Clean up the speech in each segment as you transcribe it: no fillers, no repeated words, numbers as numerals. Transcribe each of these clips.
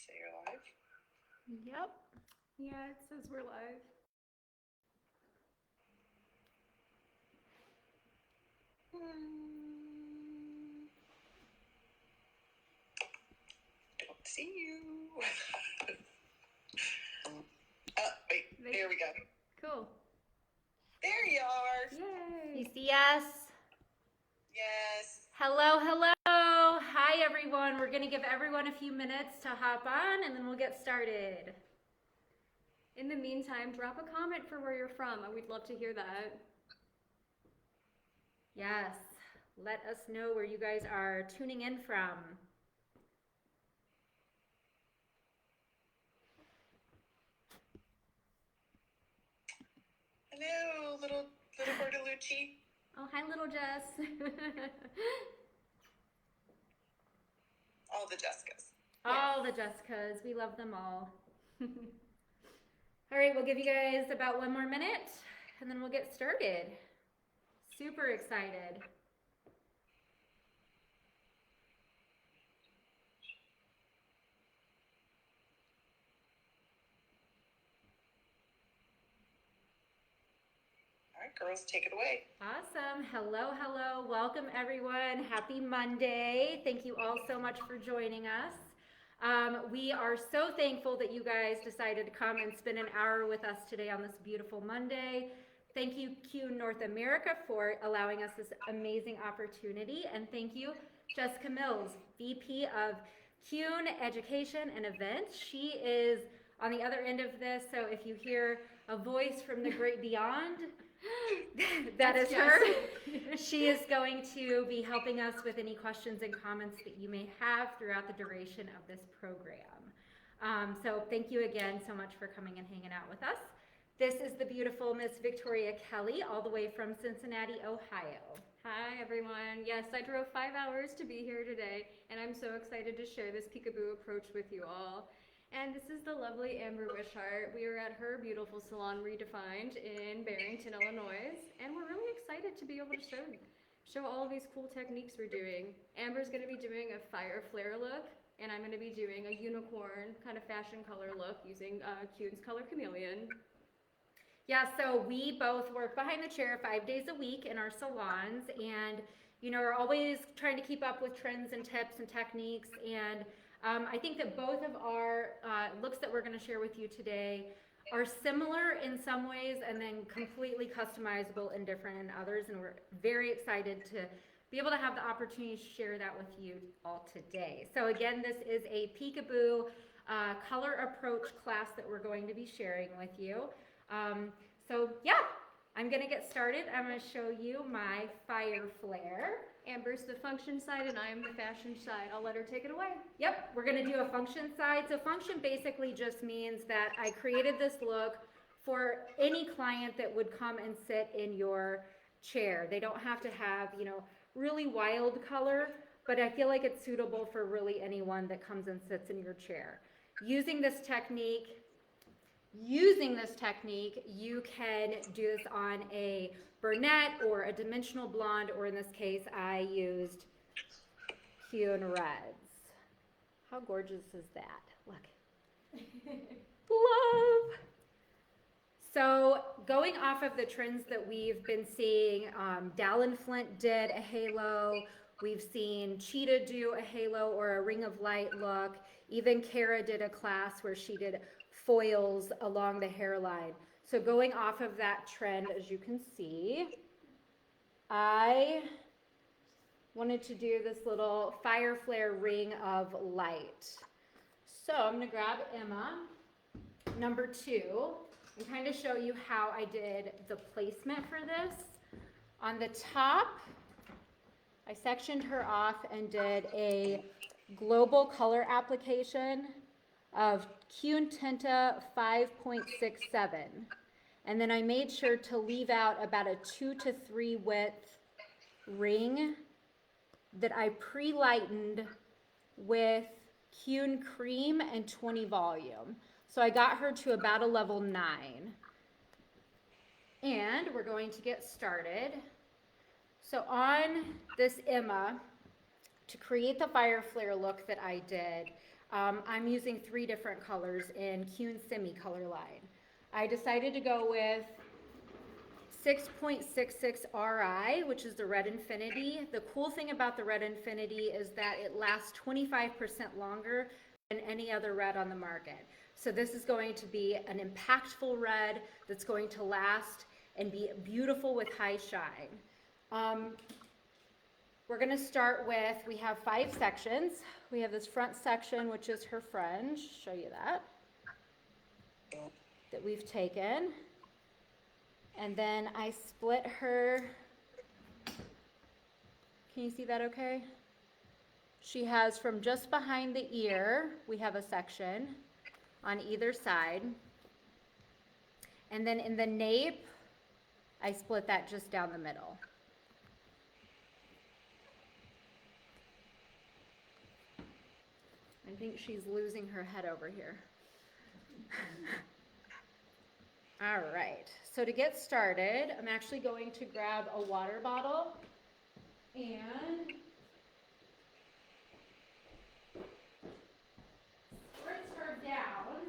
Say you're live. Yep. Yeah, it says we're live. Don't see you. Wait, there we go. Cool. There you are. Yay. You see us? Yes. Hello, hello. Hi, everyone. We're going to give everyone a few minutes to hop on, and then we'll get started. In the meantime, drop a comment for where you're from. We'd love to hear that. Yes. Let us know where you guys are tuning in from. Hello, little Bertolucci. Oh, hi, little Jess. All the Jessicas. All the Jessicas. We love them all. All right, we'll give you guys about one more minute, and then we'll get started. Super excited. All right, girls, take it away. Awesome. Hello, hello. Welcome, everyone. Happy Monday. Thank you all so much for joining us. We are so thankful that you guys decided to come and spend an hour with us today on this beautiful Monday. Thank you, Keune North America, for allowing us this amazing opportunity. And thank you, Jessica Mills, VP of Keune Education and Events. She is on the other end of this, so if you hear a voice from the great beyond, that is her. She is going to be helping us with any questions and comments that you may have throughout the duration of this program. So thank you again so much for coming and hanging out with us. This is the beautiful Miss Victoria Kelly, all the way from Cincinnati, Ohio. Hi, everyone. Yes, I drove 5 hours to be here today, and I'm so excited to share this peekaboo approach with you all. And this is the lovely Amber Wishart. We are at her beautiful salon, Redefined, in Barrington, Illinois, and we're really excited to be able to show all of these cool techniques we're doing. Amber's going to be doing a fire flare look, and I'm going to be doing a unicorn kind of fashion color look using Keune's Color Chameleon. Yeah, so we both work behind the chair 5 days a week in our salons, and we're always trying to keep up with trends and tips and techniques. And I think that both of our looks that we're going to share with you today are similar in some ways and then completely customizable and different in others. And we're very excited to be able to have the opportunity to share that with you all today. So again, this is a peekaboo color approach class that we're going to be sharing with you. So yeah, I'm gonna get started. I'm gonna show you my fire flare. Amber's the function side and I'm the fashion side. I'll let her take it away. Yep, we're gonna do a function side. So function basically just means that I created this look for any client that would come and sit in your chair. They don't have to have, really wild color, but I feel like it's suitable for really anyone that comes and sits in your chair. Using this technique, you can do this on a brunette or a dimensional blonde, or in this case, I used Keune reds. How gorgeous is that? Look. Love. So going off of the trends that we've been seeing, Dallin Flint did a halo. We've seen Cheetah do a halo or a ring of light look. Even Kara did a class where she did foils along the hairline. So going off of that trend, as you can see, I wanted to do this little fire flare ring of light. So I'm gonna grab Emma, number 2, and kind of show you how I did the placement for this. On the top, I sectioned her off and did a global color application of Keune Tinta 5.67. And then I made sure to leave out about a 2 to 3 width ring that I pre-lightened with Keune Cream and 20 volume. So I got her to about a level 9. And we're going to get started. So on this Emma, to create the fire flare look that I did, I'm using 3 different colors in Keune Semi color line. I decided to go with 6.66 RI, which is the Red Infinity. The cool thing about the Red Infinity is that it lasts 25% longer than any other red on the market. So this is going to be an impactful red that's going to last and be beautiful with high shine. We're going to start with, we have 5 sections. We have this front section, which is her fringe, show you that we've taken. And then I split her, can you see that okay? She has from just behind the ear, we have a section on either side. And then in the nape, I split that just down the middle. I think she's losing her head over here. All right, so to get started, I'm actually going to grab a water bottle and spritz her down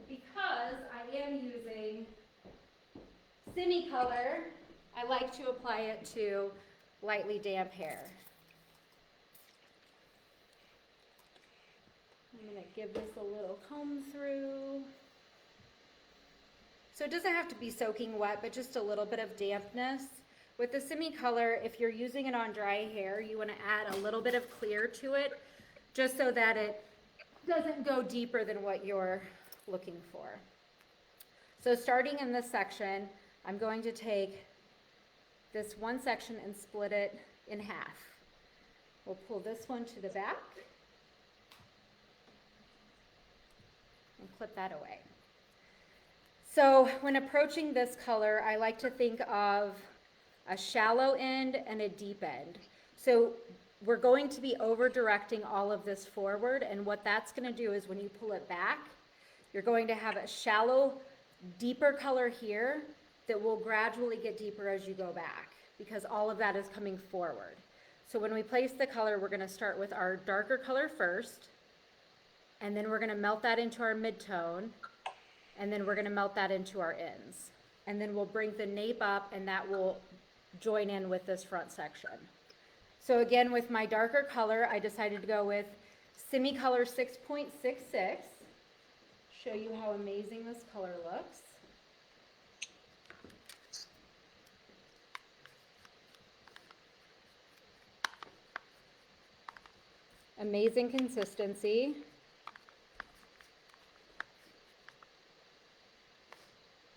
because I am using semi-color. I like to apply it to lightly damp hair. I'm going to give this a little comb through. So it doesn't have to be soaking wet, but just a little bit of dampness. With the semi-color, if you're using it on dry hair, you want to add a little bit of clear to it, just so that it doesn't go deeper than what you're looking for. So starting in this section, I'm going to take this one section and split it in half. We'll pull this one to the back and clip that away. So when approaching this color, I like to think of a shallow end and a deep end. So we're going to be over directing all of this forward, and what that's going to do is when you pull it back, you're going to have a shallow, deeper color here that will gradually get deeper as you go back, because all of that is coming forward. So when we place the color, we're going to start with our darker color first, and then we're going to melt that into our mid-tone, and then we're going to melt that into our ends. And then we'll bring the nape up, and that will join in with this front section. So again, with my darker color, I decided to go with semi-color 6.66. Show you how amazing this color looks. Amazing consistency.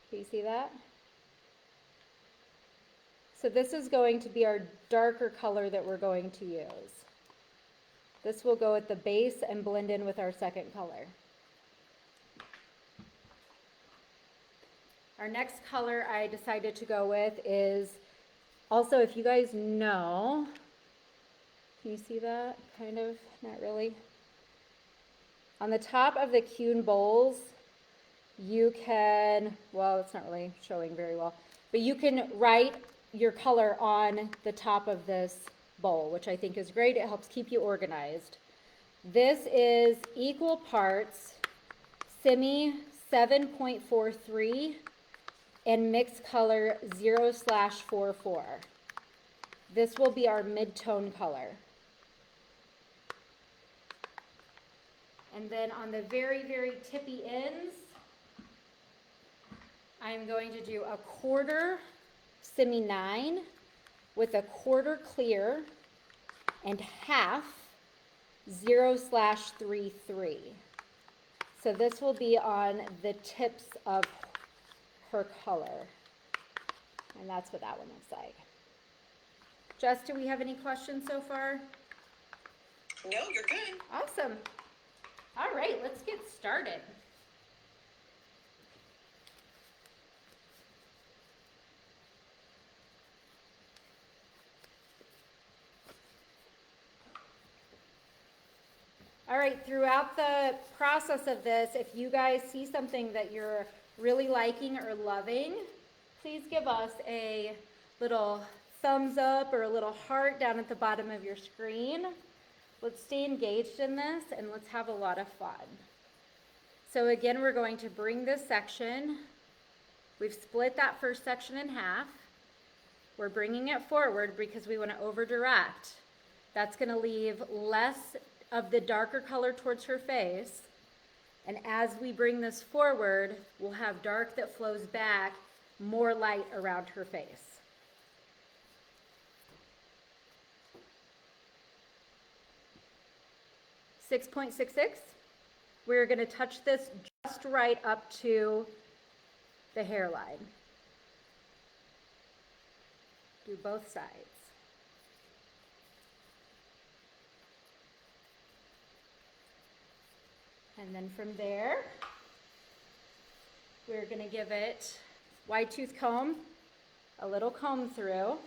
Can you see that? So this is going to be our darker color that we're going to use. This will go at the base and blend in with our second color. Our next color I decided to go with is also, if you guys know, can you see that? Kind of, not really. On the top of the Keune bowls, you can, well, it's not really showing very well, but you can write your color on the top of this bowl, which I think is great. It helps keep you organized. This is equal parts semi 7.43 and mixed color 0/44. This will be our mid-tone color. And then on the very, very tippy ends, I'm going to do a quarter semi 9 with a quarter clear and half 0/33. So this will be on the tips of her color. And that's what that one looks like. Jess, do we have any questions so far? No, you're good. Awesome. All right, let's get started. All right, throughout the process of this, if you guys see something that you're really liking or loving, please give us a little thumbs up or a little heart down at the bottom of your screen. Let's stay engaged in this and let's have a lot of fun. So again, we're going to bring this section. We've split that first section in half. We're bringing it forward because we want to over direct. That's going to leave less of the darker color towards her face. And as we bring this forward, we'll have dark that flows back, more light around her face. .66. We're going to touch this just right up to the hairline. Do both sides. And then from there, we're going to give it wide tooth comb, a little comb through.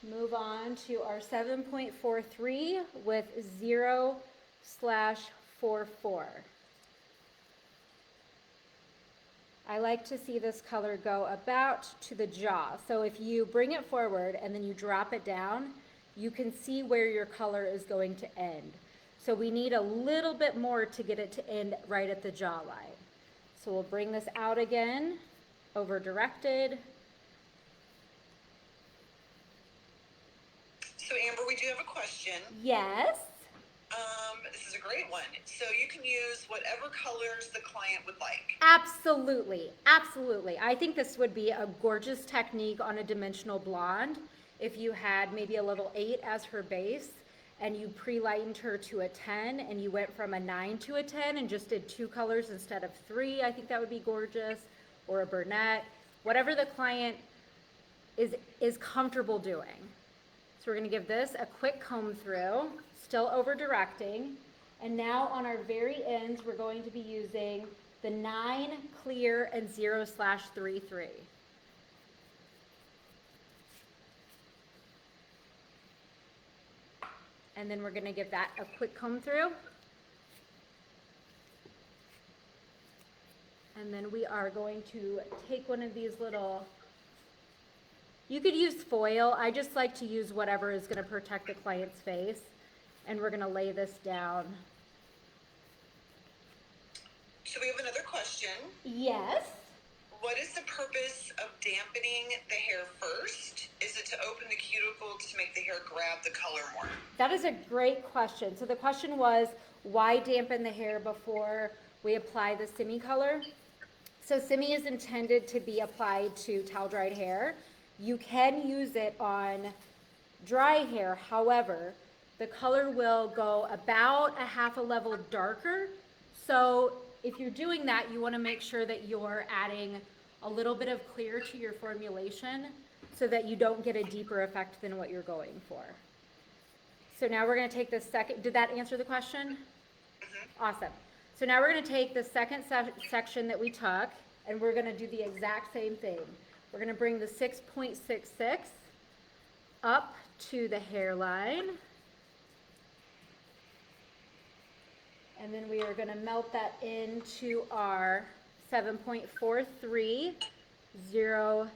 Move on to our 7.43 with 0/44. I like to see this color go about to the jaw. So if you bring it forward and then you drop it down, you can see where your color is going to end. So we need a little bit more to get it to end right at the jawline. So we'll bring this out again, over directed. So Amber, we do have a question. Yes. This is a great one. So you can use whatever colors the client would like. Absolutely, absolutely. I think this would be a gorgeous technique on a dimensional blonde if you had maybe a level 8 as her base and you pre-lightened her to a 10 and you went from a 9 to a 10 and just did 2 colors instead of 3. I think that would be gorgeous. Or a brunette, whatever the client is comfortable doing. So we're going to give this a quick comb through, still over directing. And now on our very ends, we're going to be using the 9 clear and 0/33. And then we're going to give that a quick comb through. And then we are going to take one of these little, you could use foil. I just like to use whatever is going to protect the client's face. And we're going to lay this down. So we have another question. Yes. What is the purpose of dampening the hair first? Is it to open the cuticle to make the hair grab the color more? That is a great question. So the question was, why dampen the hair before we apply the semi color? So semi is intended to be applied to towel dried hair. You can use it on dry hair. However, the color will go about a half a level darker. So if you're doing that, you want to make sure that you're adding a little bit of clear to your formulation so that you don't get a deeper effect than what you're going for. So now we're going to take the second, did that answer the question? Mm-hmm. Awesome. So now we're going to take the second section that we took and we're going to do the exact same thing. We're going to bring the 6.66 up to the hairline. And then we are going to melt that into our 7.43, 0/44.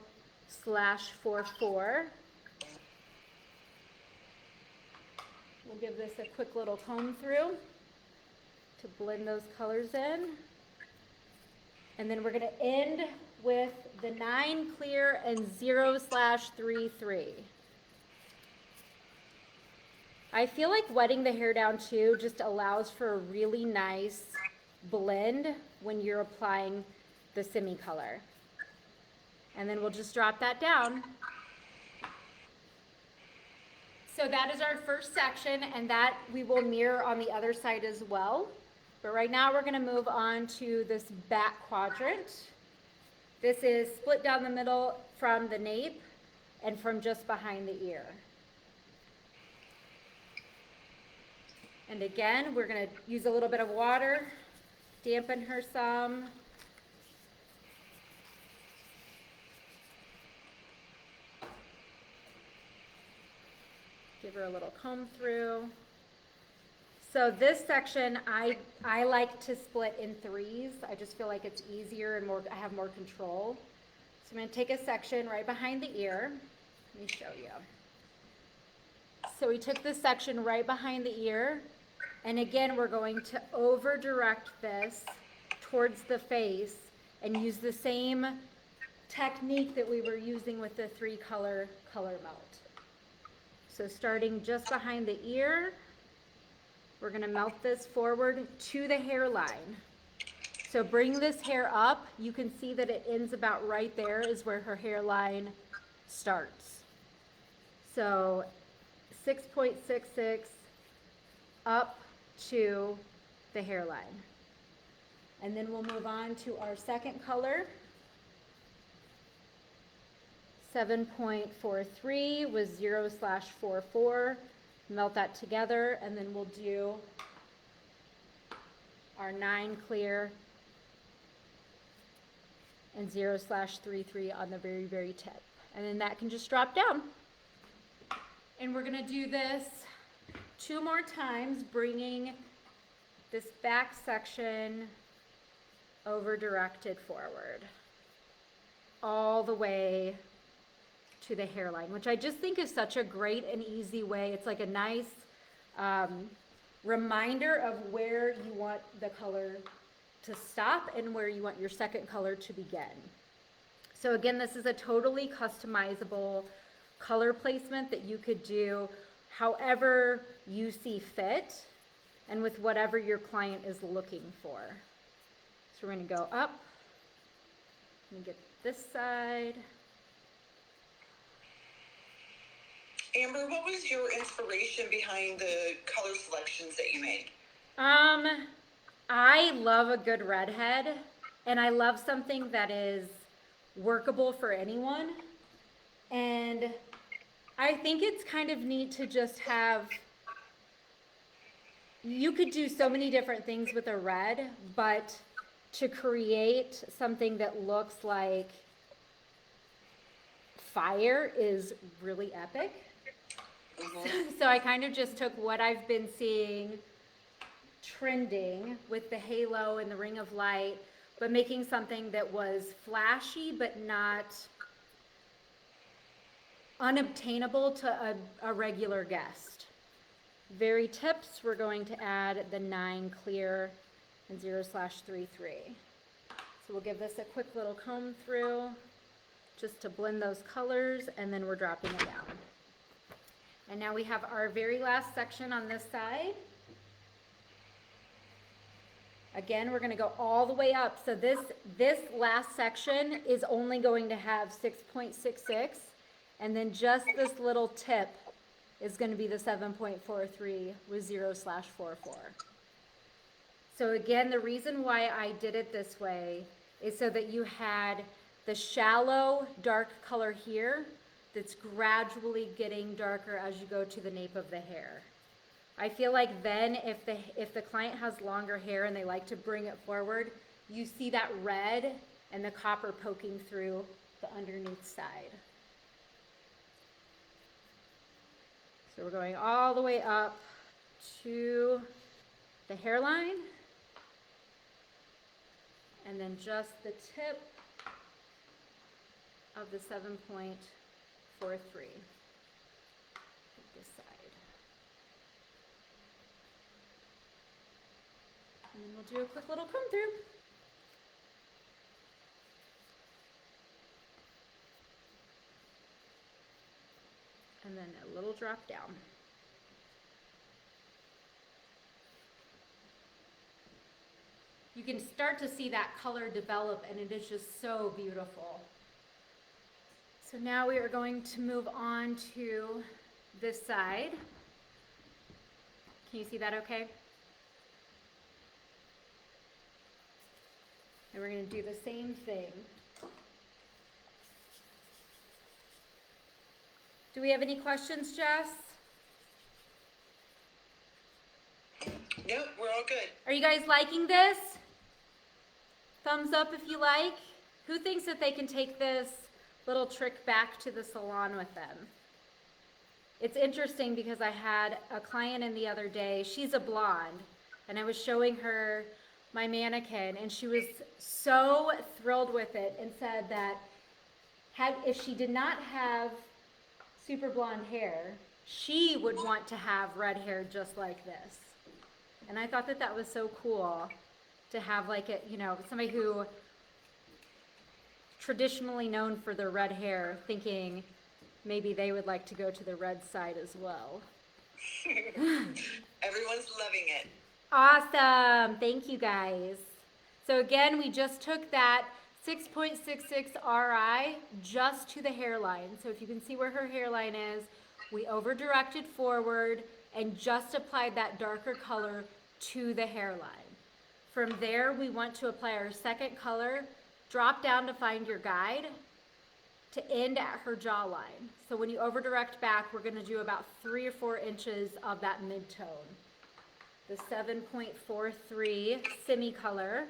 We'll give this a quick little comb through to blend those colors in. And then we're going to end with the 9 clear and 0/33. I feel like wetting the hair down too just allows for a really nice blend when you're applying the semi color. And then we'll just drop that down. So that is our first section, and that we will mirror on the other side as well. But right now we're going to move on to this back quadrant. This is split down the middle from the nape and from just behind the ear. And again, we're going to use a little bit of water, dampen her some. Give her a little comb through. So this section, I like to split in 3s. I just feel like it's easier and I have more control. So I'm going to take a section right behind the ear. Let me show you. So we took this section right behind the ear, and again, we're going to over direct this towards the face and use the same technique that we were using with the 3-color color melt. So starting just behind the ear, we're gonna melt this forward to the hairline. So bring this hair up. You can see that it ends about right there is where her hairline starts. So 6.66 up to the hairline. And then we'll move on to our second color. 7.43 was 0/44. Melt that together, and then we'll do our 9 clear and 0/33 on the very, very tip. And then that can just drop down. And we're gonna do this 2 more times, bringing this back section over directed forward, all the way to the hairline, which I just think is such a great and easy way. It's like a nice reminder of where you want the color to stop and where you want your second color to begin. So again, this is a totally customizable color placement that you could do however you see fit and with whatever your client is looking for. So we're going to go up. Let me get this side. Amber, what was your inspiration behind the color selections that you made? I love a good redhead, and I love something that is workable for anyone. And I think it's kind of neat to just have, you could do so many different things with a red, but to create something that looks like fire is really epic. So I kind of just took what I've been seeing trending with the halo and the ring of light, but making something that was flashy but not unobtainable to a regular guest. Very tips, we're going to add the 9 clear and 0/33. So we'll give this a quick little comb through just to blend those colors, and then we're dropping it down. And now we have our very last section on this side. Again, we're going to go all the way up. So this last section is only going to have 6.66, and then just this little tip is going to be the 7.43 with 0/44. So again, the reason why I did it this way is so that you had the shallow dark color here that's gradually getting darker as you go to the nape of the hair. I feel like then if the client has longer hair and they like to bring it forward, you see that red and the copper poking through the underneath side. So we're going all the way up to the hairline, and then just the tip of the 7.43. This side. And then we'll do a quick little comb through. And then a little drop down. You can start to see that color develop, and it is just so beautiful. So now we are going to move on to this side. Can you see that okay? And we're going to do the same thing. Do we have any questions, Jess? Nope, we're all good. Are you guys liking this? Thumbs up if you like. Who thinks that they can take this little trick back to the salon with them? It's interesting because I had a client in the other day. She's a blonde, and I was showing her my mannequin, and she was so thrilled with it and said that if she did not have super blonde hair, she would want to have red hair just like this. And I thought that that was so cool to have like it, you know, somebody who traditionally known for their red hair thinking maybe they would like to go to the red side as well. Everyone's loving it. Awesome. Thank you guys. So again, we just took that 6.66 RI just to the hairline. So if you can see where her hairline is, we over directed forward and just applied that darker color to the hairline. From there, we want to apply our second color, drop down to find your guide to end at her jawline. So when you over direct back, we're gonna do about 3 or 4 inches of that mid-tone. The 7.43 semi-color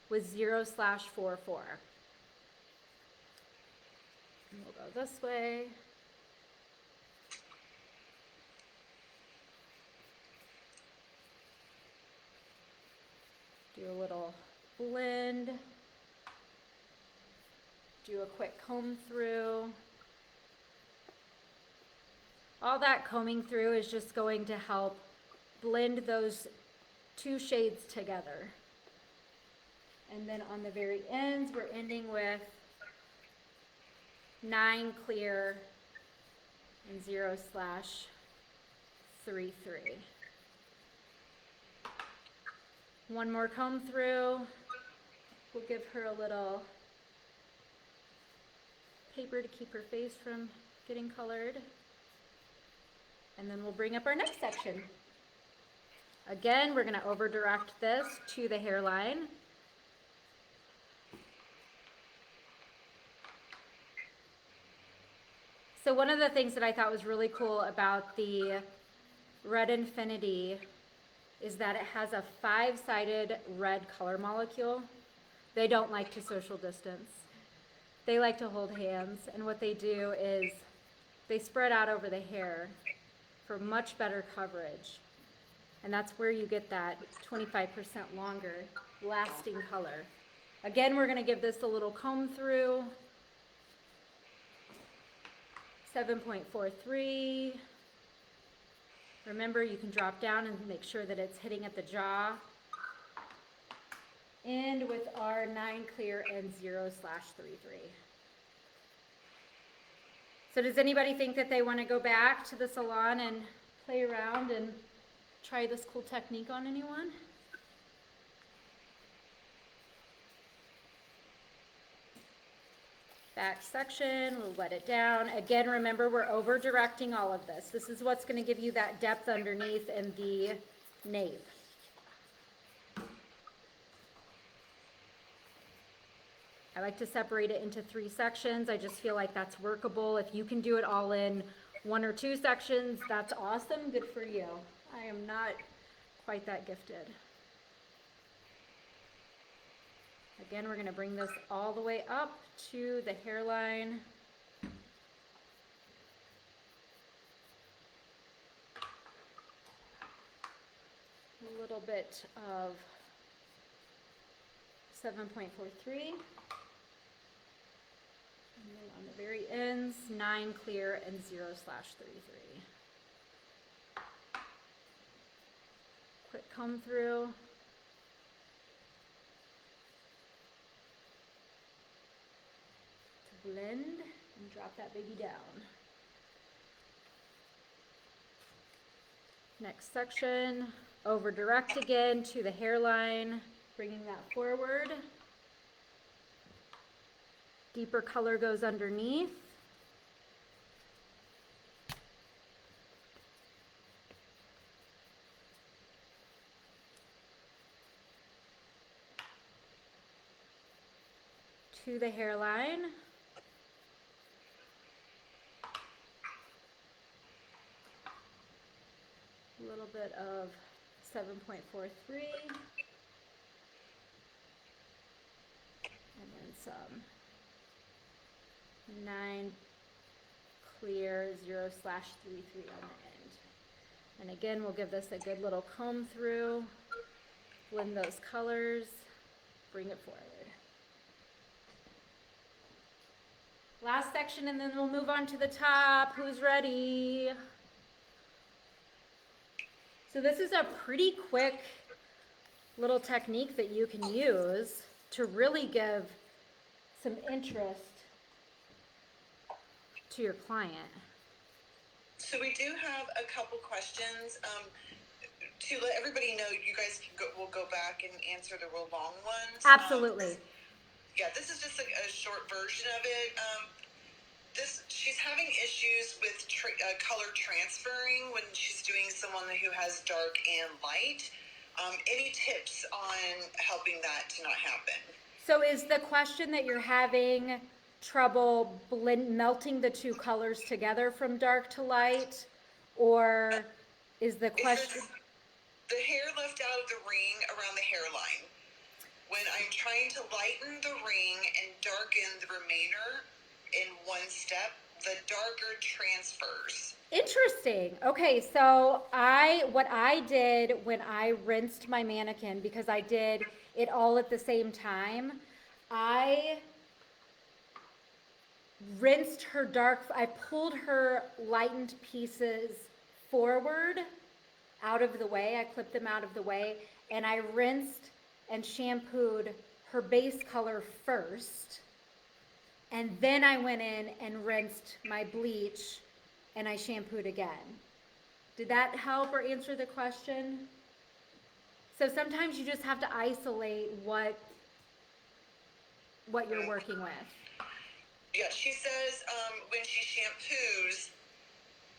with 0/44. And we'll go this way. Do a little blend. Do a quick comb through. All that combing through is just going to help blend those 2 shades together. And then on the very ends, we're ending with 9 clear and 0/33. One more comb through. We'll give her a little paper to keep her face from getting colored. And then we'll bring up our next section. Again, we're gonna over direct this to the hairline. So one of the things that I thought was really cool about the Red Infinity is that it has a 5-sided red color molecule. They don't like to social distance. They like to hold hands, and what they do is they spread out over the hair for much better coverage. And that's where you get that 25% longer lasting color. Again, we're gonna give this a little comb through. 7.43. Remember, you can drop down and make sure that it's hitting at the jaw. End with our 9 clear and 0/33. So does anybody think that they want to go back to the salon and play around and try this cool technique on anyone? Back section, we'll let it down. Again, remember, we're over directing all of this. This is what's going to give you that depth underneath and the nape. I like to separate it into 3 sections. I just feel like that's workable. If you can do it all in 1 or 2 sections, that's awesome. Good for you. I am not quite that gifted. Again, we're going to bring this all the way up to the hairline. A little bit of 7.43. And then on the very ends, 9 clear and 0/33. Quick comb through. To blend and drop that baby down. Next section, over direct again to the hairline, bringing that forward. Deeper color goes underneath. To the hairline. A little bit of 7.43. And then some 9 clear 0/33 on the end. And again, we'll give this a good little comb through, blend those colors, bring it forward. Last section, and then we'll move on to the top. Who's ready? So this is a pretty quick little technique that you can use to really give some interest to your client. So we do have a couple questions. To let everybody know, you guys will go back and answer the real long ones. Absolutely. Yeah, this is just a short version of it. She's having issues with color transferring when she's doing someone who has dark and light. Any tips on helping that to not happen? So is the question that you're having trouble melting the two colors together from dark to light, or is the question the hair left out of the ring around the hairline? When I'm trying to lighten the ring and darken the remainder in one step, the darker transfers. Interesting. Okay, so what I did when I rinsed my mannequin, because I did it all at the same time, I rinsed her I pulled her lightened pieces forward out of the way. I clipped them out of the way, and I rinsed and shampooed her base color first. And then I went in and rinsed my bleach and I shampooed again. Did that help or answer the question? So sometimes you just have to isolate what you're working with. Yeah, she says when she shampoos,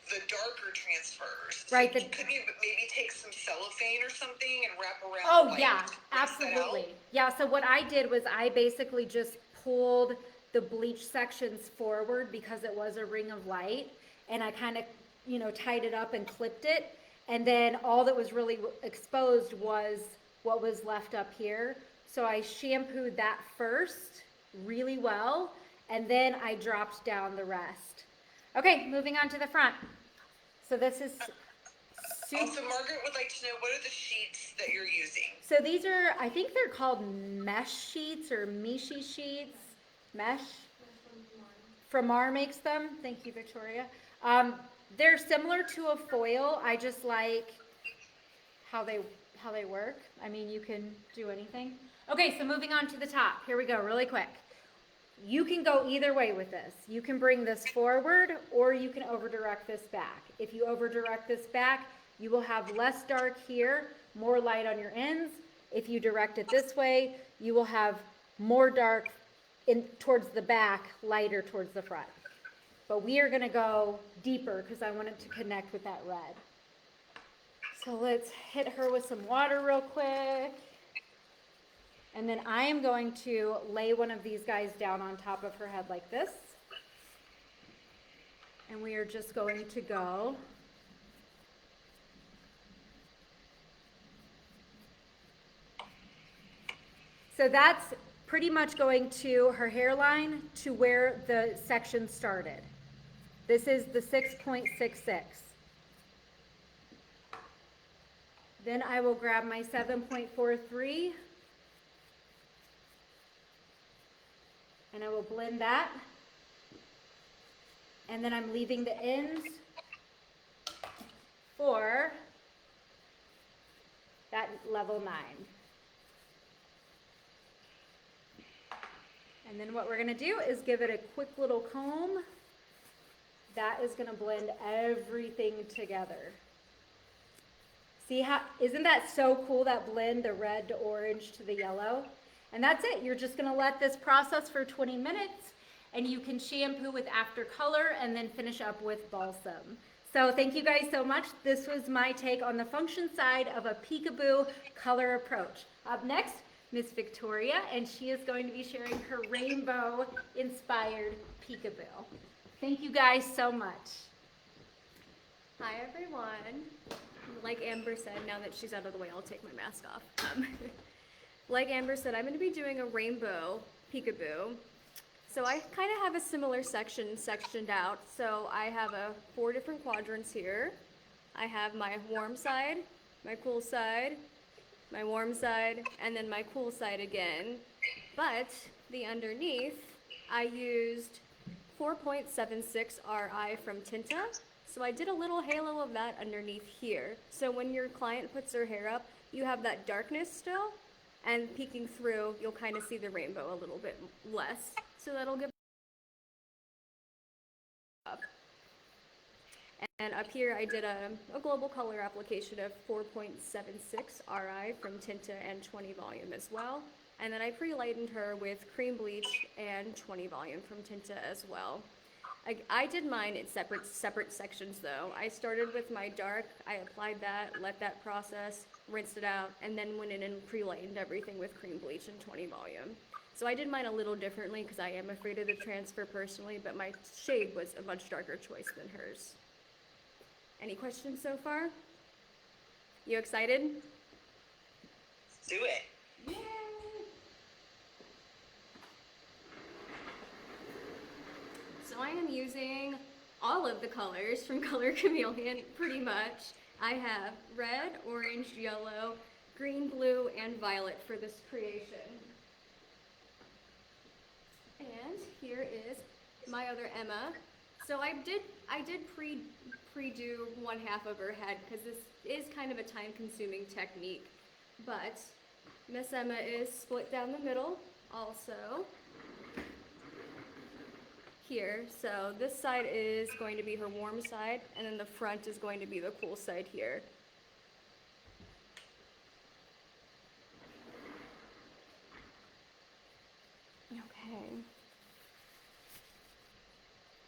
the darker transfers. Right. So could you maybe take some cellophane or something and wrap around? Oh yeah, absolutely. Yeah, so what I did was I basically just pulled the bleach sections forward because it was a ring of light, and I kind of, tied it up and clipped it, and then all that was really exposed was what was left up here. So I shampooed that first really well, and then I dropped down the rest. Okay, moving on to the front. So this is also, Margaret would like to know, what are the sheets that you're using? So these are, I think they're called mesh sheets or Mishi sheets. Mesh. Framar makes them. Thank you, Victoria. They're similar to a foil. I just like how they work. I mean, you can do anything. Okay, so moving on to the top. Here we go, really quick. You can go either way with this. You can bring this forward, or you can over direct this back. If you over direct this back, you will have less dark here, more light on your ends. If you direct it this way, you will have more dark towards the back, lighter towards the front. But we are gonna go deeper because I want it to connect with that red. So let's hit her with some water real quick. And then I am going to lay one of these guys down on top of her head like this. And we are just going to go so that's pretty much going to her hairline to where the section started. This is the 6.66. Then I will grab my 7.43 and I will blend that. And then I'm leaving the ends for that level 9. And then what we're gonna do is give it a quick little comb. That is gonna blend everything together. See how, isn't that so cool, that blend, the red to orange to the yellow? And that's it. You're just gonna let this process for 20 minutes, and you can shampoo with after color and then finish up with balsam. So thank you guys so much. This was my take on the function side of a peekaboo color approach. Up next, Miss Victoria, and she is going to be sharing her rainbow inspired peekaboo. Thank you guys so much. Hi everyone. Like Amber said, now that she's out of the way, I'll take my mask off. Like Amber said, I'm going to be doing a rainbow peekaboo. So I kind of have a similar sectioned out. So I have 4 different quadrants here. I have my warm side, my cool side, my warm side, and then my cool side again. But the underneath, I used 4.76 RI from Tinta. So I did a little halo of that underneath here. So when your client puts their hair up, you have that darkness still, and peeking through, you'll kind of see the rainbow a little bit less. So that'll give up. And up here I did a global color application of 4.76 RI from Tinta and 20 volume as well. And then I pre-lightened her with cream bleach and 20 volume from Tinta as well. I did mine in separate sections though. I started with my dark, I applied that, let that process, rinsed it out, and then went in and pre-lightened everything with cream bleach and 20 volume. So I did mine a little differently because I am afraid of the transfer personally, but my shade was a much darker choice than hers. Any questions so far? You excited? Let's do it. Yay! So I am using all of the colors from Color Chameleon, pretty much. I have red, orange, yellow, green, blue, and violet for this creation. And here is my other Emma. So I did pre-do one half of her head because this is kind of a time-consuming technique. But Miss Emma is split down the middle also. Here, so this side is going to be her warm side, and then the front is going to be the cool side here. Okay.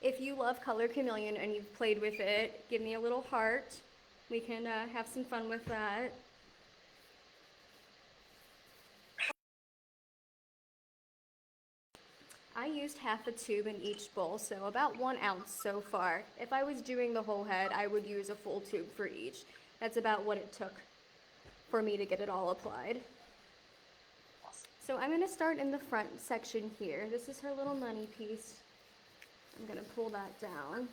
If you love Color Chameleon and you've played with it, give me a little heart. We can have some fun with that. I used half a tube in each bowl, so about 1 ounce so far. If I was doing the whole head, I would use a full tube for each. That's about what it took for me to get it all applied. So I'm going to start in the front section here. This is her little money piece. I'm going to pull that down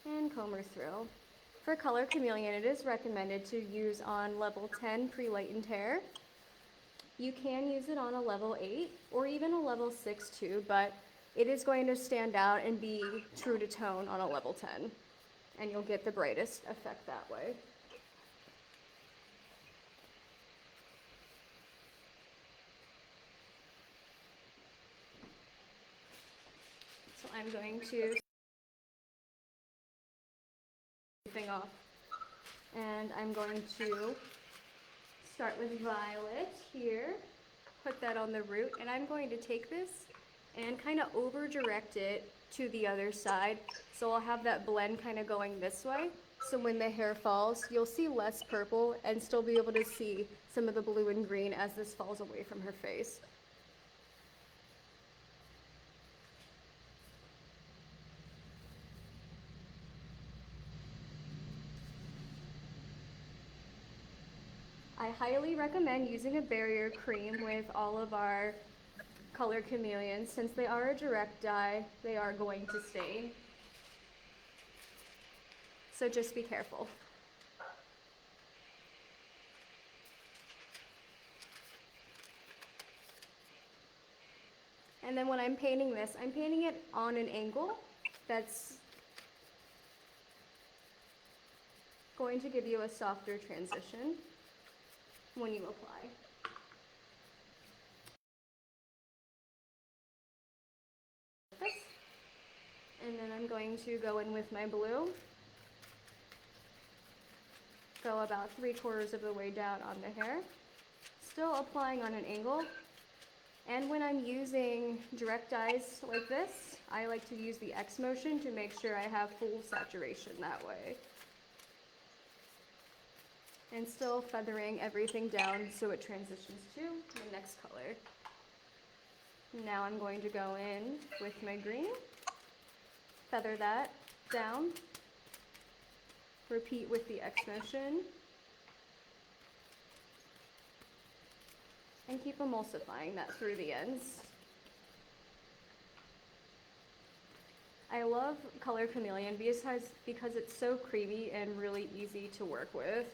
and comb her through. For Color Chameleon, it is recommended to use on level 10 pre-lightened hair. You can use it on a level 8 or even a level 6 too, but it is going to stand out and be true to tone on a level 10, and you'll get the brightest effect that way. So I'm going to thing off, and I'm going to start with violet here, put that on the root, and I'm going to take this and kind of over direct it to the other side, so I'll have that blend kind of going this way, so when the hair falls you'll see less purple and still be able to see some of the blue and green as this falls away from her face. I highly recommend using a barrier cream with all of our Color Chameleons. Since they are a direct dye, they are going to stain. So just be careful. And then when I'm painting this, I'm painting it on an angle that's going to give you a softer transition when you apply. And then I'm going to go in with my blue. Go about 3/4 of the way down on the hair. Still applying on an angle. And when I'm using direct dyes like this, I like to use the X motion to make sure I have full saturation that way. And still feathering everything down so it transitions to the next color. Now I'm going to go in with my green, feather that down, repeat with the X motion, and keep emulsifying that through the ends. I love Color Chameleon because it's so creamy and really easy to work with.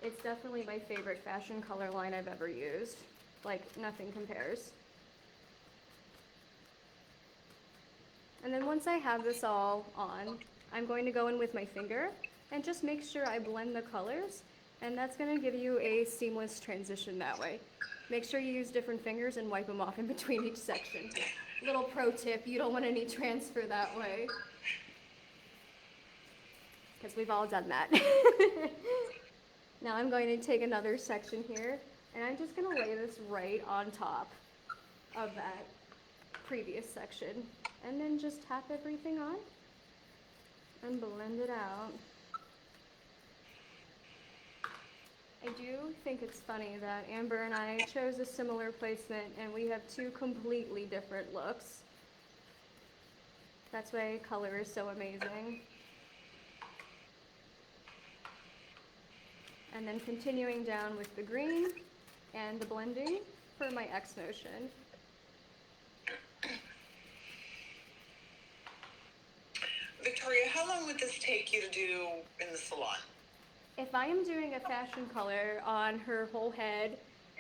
It's definitely my favorite fashion color line I've ever used. Like, nothing compares. And then once I have this all on, I'm going to go in with my finger and just make sure I blend the colors, and that's going to give you a seamless transition that way. Make sure you use different fingers and wipe them off in between each section. Little pro tip, you don't want any transfer that way, because we've all done that. Now I'm going to take another section here, and I'm just going to lay this right on top of that previous section, and then just tap everything on and blend it out. I do think it's funny that Amber and I chose a similar placement and we have two completely different looks. That's why color is so amazing. And then continuing down with the green and the blending for my X motion. Victoria, how long would this take you to do in the salon? If I am doing a fashion color on her whole head,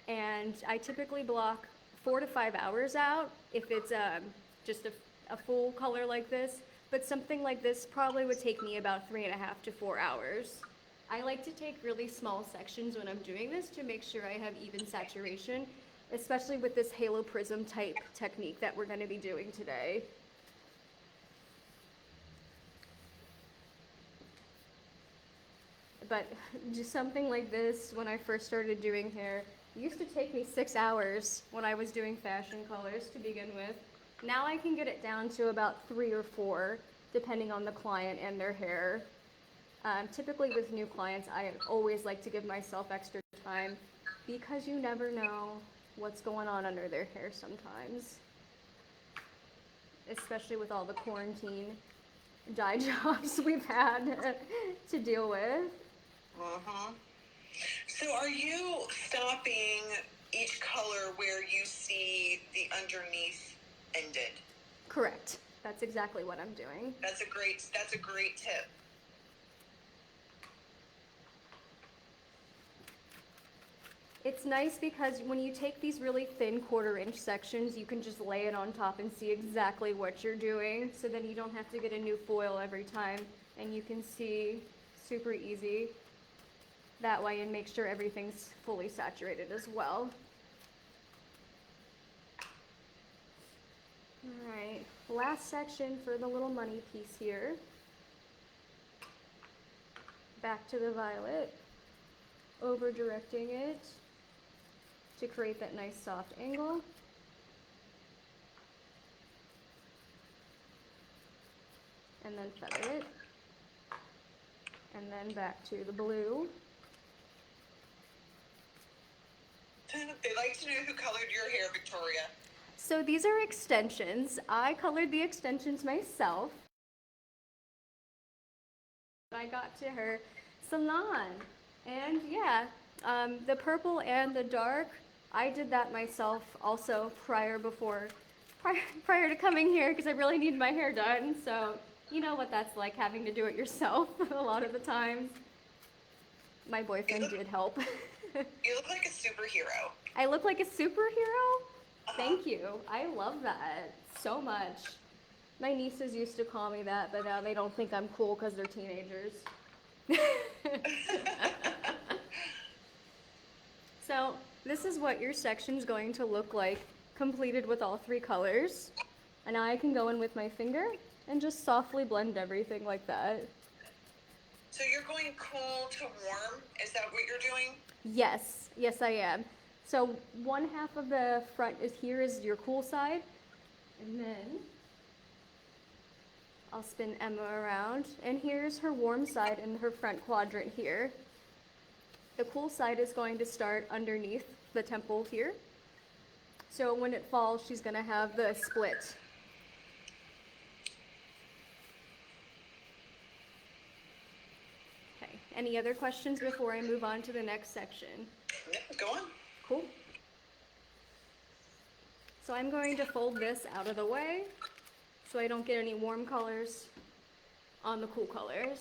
and I typically block 4 to 5 hours out if it's just a full color like this, but something like this probably would take me about 3.5 to 4 hours. I like to take really small sections when I'm doing this to make sure I have even saturation, especially with this halo prism type technique that we're going to be doing today. But just something like this, when I first started doing hair, it used to take me 6 hours when I was doing fashion colors to begin with. Now I can get it down to about 3 or 4, depending on the client and their hair. Typically with new clients, I always like to give myself extra time because you never know what's going on under their hair sometimes. Especially with all the quarantine dye jobs we've had to deal with. So are you stopping each color where you see the underneath ended? Correct. That's exactly what I'm doing. That's a great tip. It's nice because when you take these really thin 1/4 inch sections, you can just lay it on top and see exactly what you're doing. So then you don't have to get a new foil every time, and you can see super easy that way and make sure everything's fully saturated as well. All right, last section for the little money piece here. Back to the violet, over directing it to create that nice soft angle. And then feather it. And then back to the blue. They like to know who colored your hair, Victoria. So these are extensions. I colored the extensions myself. I got to her salon. And yeah, the purple and the dark, I did that myself also prior to coming here because I really need my hair done. So you know what that's like, having to do it yourself a lot of the times. My boyfriend did help. You look like a superhero. I look like a superhero? Thank you. I love that so much. My nieces used to call me that, but now they don't think I'm cool because they're teenagers. So this is what your section's going to look like, completed with all 3 colors. And now I can go in with my finger and just softly blend everything like that. So you're going cool to warm? Is that what you're doing? Yes, yes I am. So 1/2 of the front is your cool side, and then I'll spin Emma around, and here's her warm side in her front quadrant here. The cool side is going to start underneath the temple here. So when it falls, she's going to have the split. Okay, any other questions before I move on to the next section? Yeah, go on. Cool. So I'm going to fold this out of the way so I don't get any warm colors on the cool colors.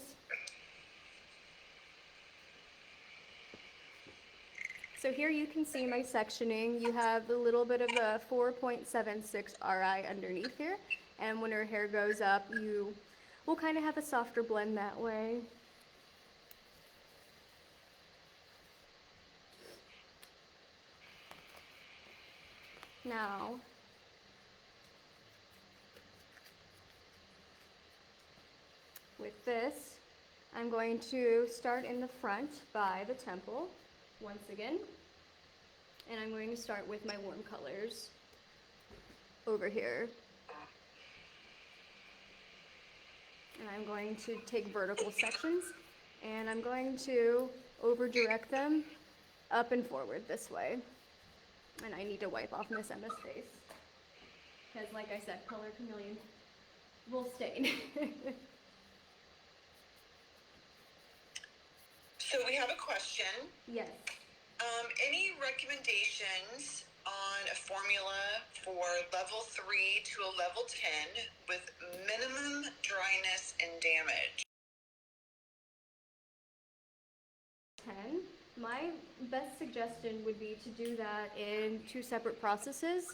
So here you can see my sectioning. You have a little bit of a 4.76 RI underneath here, and when her hair goes up, you will kind of have a softer blend that way. Now, with this, I'm going to start in the front by the temple once again, and I'm going to start with my warm colors over here. And I'm going to take vertical sections, and I'm going to over direct them up and forward this way. And I need to wipe off Miss Emma's face, because like I said, color chameleon will stain. So we have a question. Yes. Any recommendations on a formula for level 3 to a level 10 with minimum dryness and damage? 10. My best suggestion would be to do that in 2 separate processes,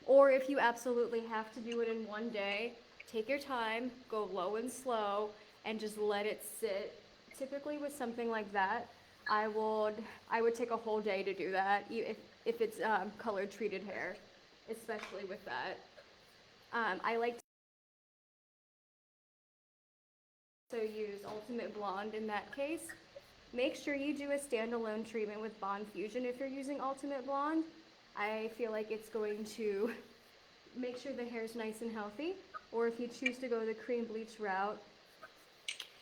or if you absolutely have to do it in one day, take your time, go low and slow, and just let it sit. Typically with something like that, I would take a whole day to do that, if it's color treated hair, especially with that. I like to use Ultimate Blonde in that case. Make sure you do a standalone treatment with Bond Fusion if you're using Ultimate Blonde. I feel like it's going to make sure the hair's nice and healthy. Or if you choose to go the cream bleach route,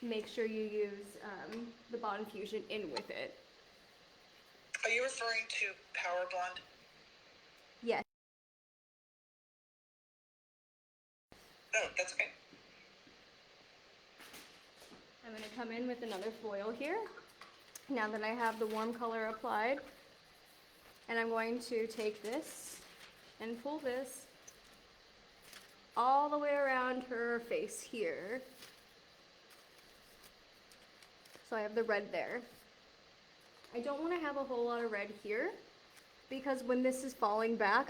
make sure you use the Bond Fusion in with it. Are you referring to Power Blonde? Yes. Oh, that's okay. I'm going to come in with another foil here, now that I have the warm color applied. And I'm going to take this and pull this all the way around her face here. So I have the red there. I don't want to have a whole lot of red here, because when this is falling back,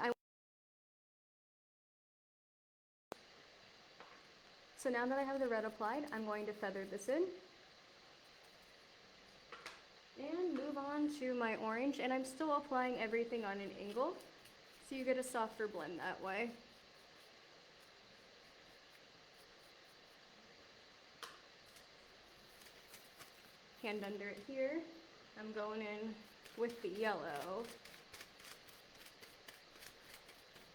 So now that I have the red applied, I'm going to feather this in. And move on to my orange, and I'm still applying everything on an angle, so you get a softer blend that way. Hand under it here. I'm going in with the yellow.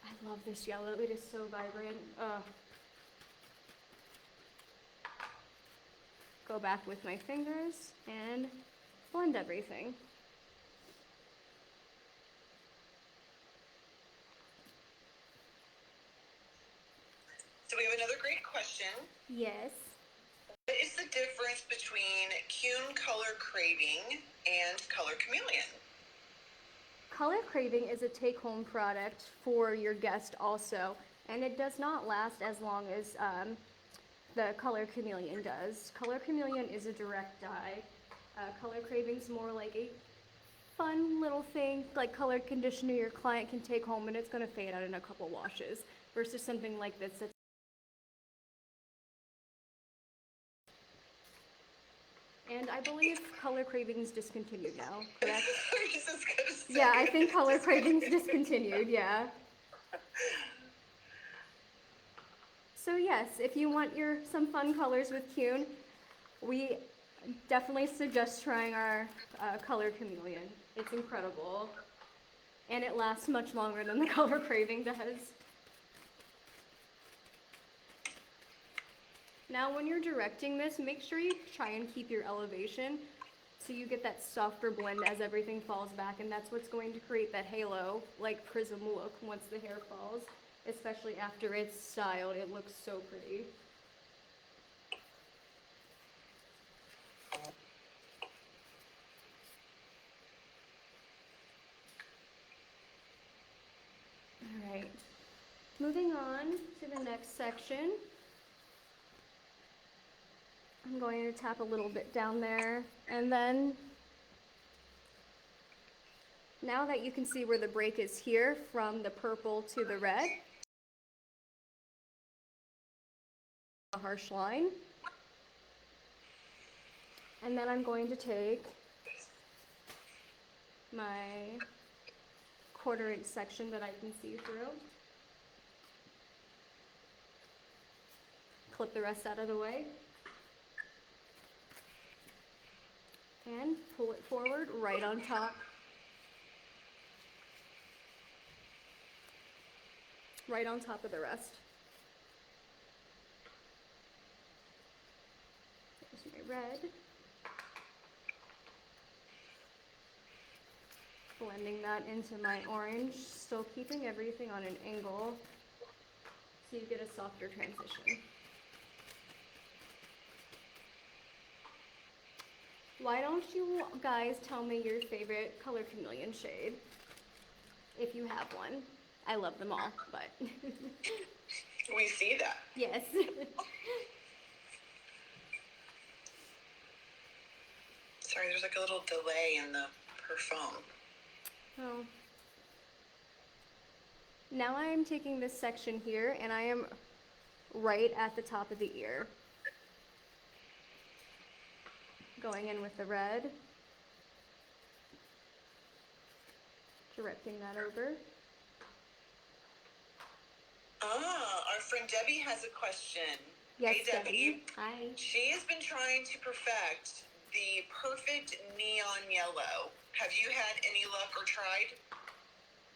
I love this yellow, it is so vibrant. Go back with my fingers and blend everything. So we have another great question. Yes. What is the difference between Keune Color Craving and Color Chameleon? Color Craving is a take-home product for your guest also, and it does not last as long as the Color Chameleon does. Color Chameleon is a direct dye. Color Craving's more like a fun little thing, like colored conditioner your client can take home and it's going to fade out in a couple washes, versus something like this that's And I believe Color Craving's discontinued now, correct? I was just gonna say, Yeah, I think Color Craving's discontinued, yeah. So yes, if you want some fun colors with Keune, we definitely suggest trying our Color Chameleon. It's incredible. And it lasts much longer than the Color Craving does. Now when you're directing this, make sure you try and keep your elevation so you get that softer blend as everything falls back, and that's what's going to create that halo, like prism look once the hair falls, especially after it's styled. It looks so pretty. All right, moving on to the next section. I'm going to tap a little bit down there, and then now that you can see where the break is here from the purple to the red, harsh line. And then I'm going to take my 1/4 inch section that I can see through. Clip the rest out of the way. And pull it forward right on top. Right on top of the rest. There's my red. Blending that into my orange, still keeping everything on an angle so you get a softer transition. Why don't you guys tell me your favorite color chameleon shade? If you have one. I love them all, but We see that. yes. Sorry, there's like a little delay in her phone. Oh. Now I am taking this section here and I am right at the top of the ear. Going in with the red. Directing that over. Our friend Debbie has a question. Yes, Hey, Debbie. Hi. She has been trying to perfect the perfect neon yellow. Have you had any luck or tried?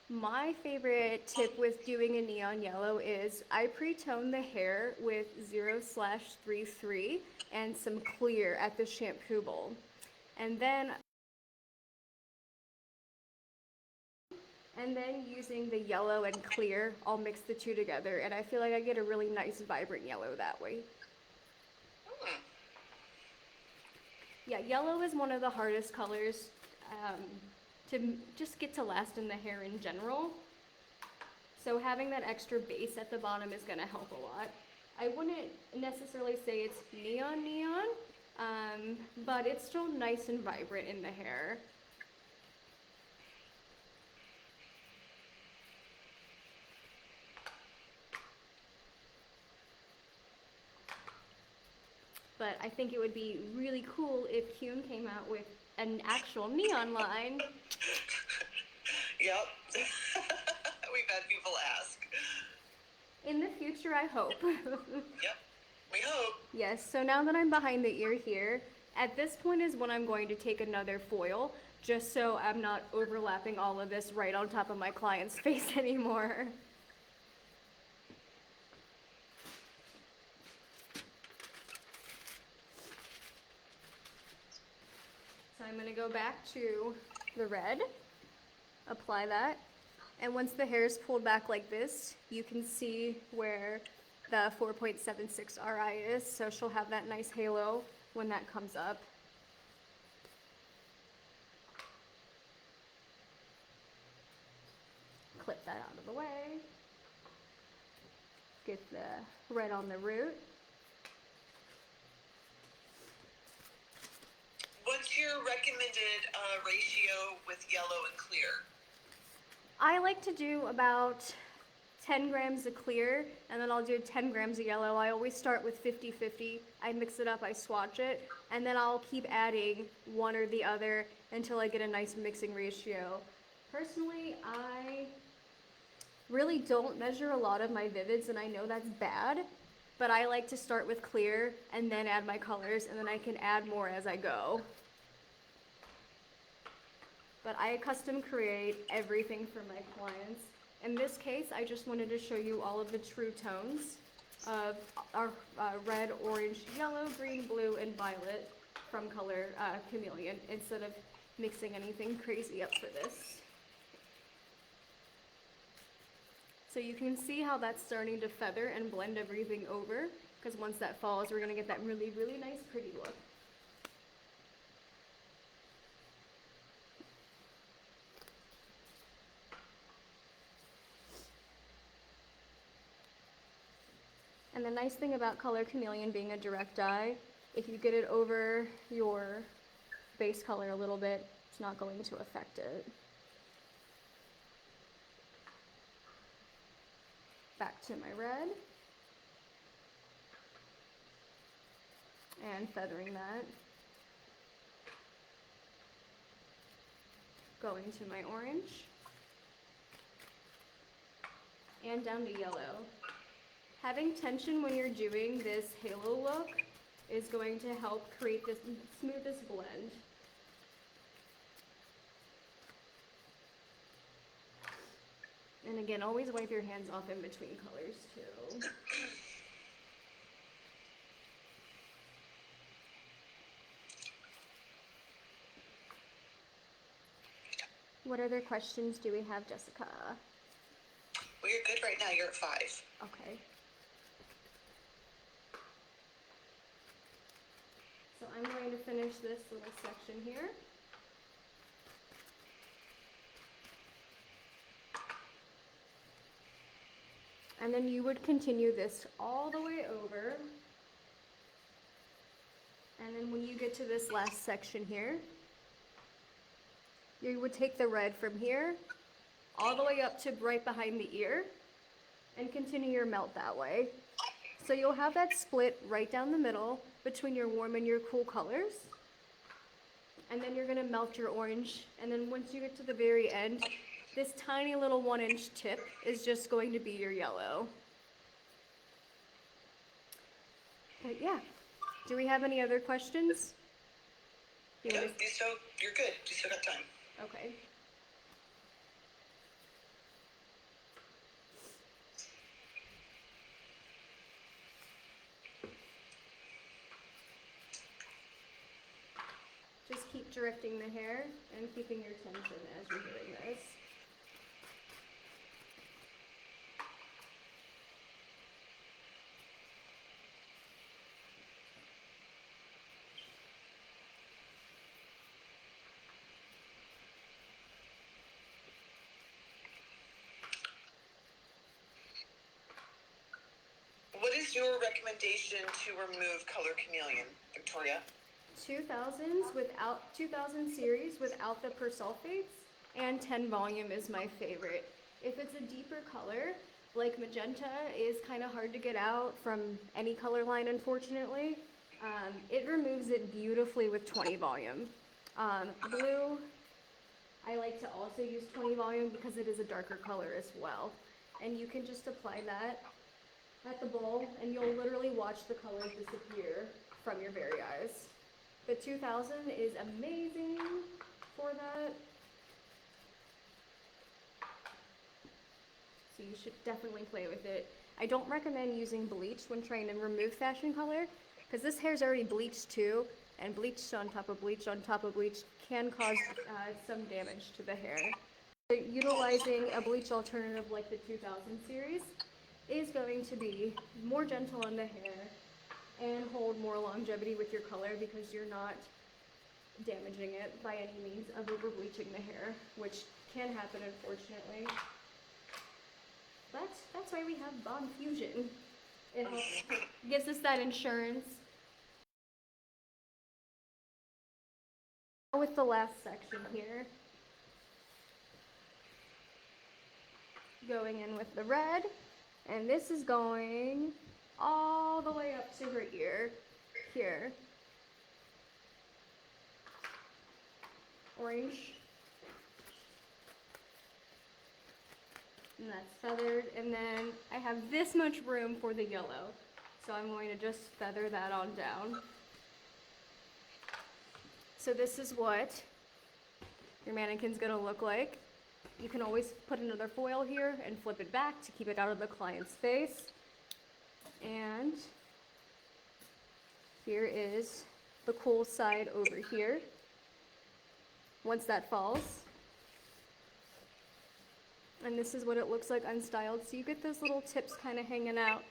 My favorite tip with doing a neon yellow is I pre-tone the hair with 0/33 and some clear at the shampoo bowl. And then using the yellow and clear, I'll mix the two together and I feel like I get a really nice vibrant yellow that way. Yeah, yellow is one of the hardest colors to just get to last in the hair in general. So having that extra base at the bottom is going to help a lot. I wouldn't necessarily say it's neon, but it's still nice and vibrant in the hair. But I think it would be really cool if Keune came out with an actual neon line. Yep. We've had people ask. In the future, I hope. Yep. We hope. Yes, so now that I'm behind the ear here, at this point is when I'm going to take another foil, just so I'm not overlapping all of this right on top of my client's face anymore. So I'm going to go back to the red, apply that, and once the hair is pulled back like this, you can see where the 4.76 RI is, so she'll have that nice halo when that comes up. Clip that out of the way. Get the red on the root. What's your recommended ratio with yellow and clear? I like to do about 10 grams of clear, and then I'll do 10 grams of yellow. I always start with 50-50. I mix it up, I swatch it, and then I'll keep adding one or the other until I get a nice mixing ratio. Personally, I really don't measure a lot of my vivids, and I know that's bad, but I like to start with clear and then add my colors, and then I can add more as I go. But I custom create everything for my clients. In this case, I just wanted to show you all of the true tones of our red, orange, yellow, green, blue, and violet from color chameleon, instead of mixing anything crazy up for this. So you can see how that's starting to feather and blend everything over, because once that falls, we're gonna get that really, really nice, pretty look. And the nice thing about Color Chameleon being a direct dye, if you get it over your base color a little bit, it's not going to affect it. Back to my red. and feathering that. Going to my orange and down to yellow. Having tension when you're doing this halo look is going to help create this smoothest blend. And again, always wipe your hands off in between colors too. What other questions do we have, Jessica? Well, you're good right now. You're at 5. Okay. So I'm going to finish this little section here. And then you would continue this all the way over. And then when you get to this last section here, you would take the red from here all the way up to right behind the ear and continue your melt that way. So you'll have that split right down the middle between your warm and your cool colors. And then you're gonna melt your orange. And then once you get to the very end, this tiny little 1-inch tip is just going to be your yellow. But yeah, do we have any other questions? No, you're good. You still got time. Okay. Just keep directing the hair and keeping your tension as you're doing this. What is your recommendation to remove color chameleon, Victoria? 2000 series without the persulfates, and 10 volume is my favorite. If it's a deeper color, like magenta is kind of hard to get out from any color line, unfortunately. It removes it beautifully with 20 volume. Blue, I like to also use 20 volume because it is a darker color as well. And you can just apply that at the bowl and you'll literally watch the colors disappear from your very eyes. The 2000 is amazing for that. So you should definitely play with it. I don't recommend using bleach when trying to remove fashion color because this hair's already bleached too, and bleach on top of bleach on top of bleach can cause some damage to the hair. So utilizing a bleach alternative like the 2000 series is going to be more gentle on the hair and hold more longevity with your color because you're not damaging it by any means of over bleaching the hair, which can happen unfortunately. But that's why we have Bond Fusion. It helps, gives us that insurance. With the last section here, going in with the red, and this is going all the way up to her ear here. Orange. And that's feathered, and then I have this much room for the yellow, so I'm going to just feather that on down. So this is what your mannequin's gonna look like. You can always put another foil here and flip it back to keep it out of the client's face. And here is the cool side over here. Once that falls. And this is what it looks like unstyled. So you get those little tips kind of hanging out,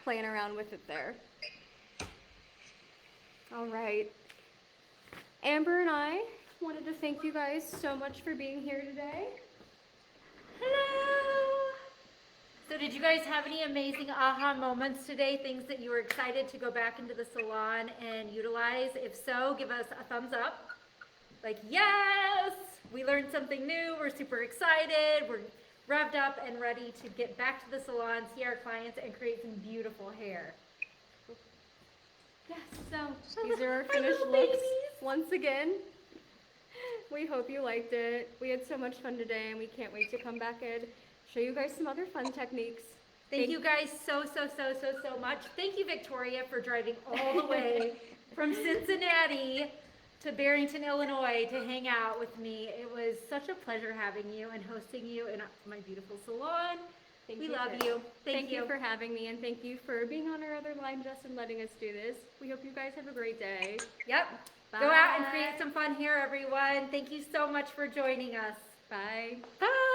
playing around with it there. All right. Amber and I wanted to thank you guys so much for being here today. Hello! So did you guys have any amazing aha moments today? Things that you were excited to go back into the salon and utilize? If so, give us a thumbs up. Like, yes! We learned something new. We're super excited. We're revved up and ready to get back to the salon, see our clients, and create some beautiful hair. Yes, so these are our finished little looks babies. once again. We hope you liked it. We had so much fun today, and we can't wait to come back and show you guys some other fun techniques. Thank you guys so much. Thank you, Victoria, for driving all the way from Cincinnati to Barrington, Illinois to hang out with me. It was such a pleasure having you and hosting you in my beautiful salon. We love you. Thank you for having me, and thank you for being on our other line, Jess, and letting us do this. We hope you guys have a great day. Yep. Bye. Go out and create some fun here, everyone. Thank you so much for joining us. Bye. Bye.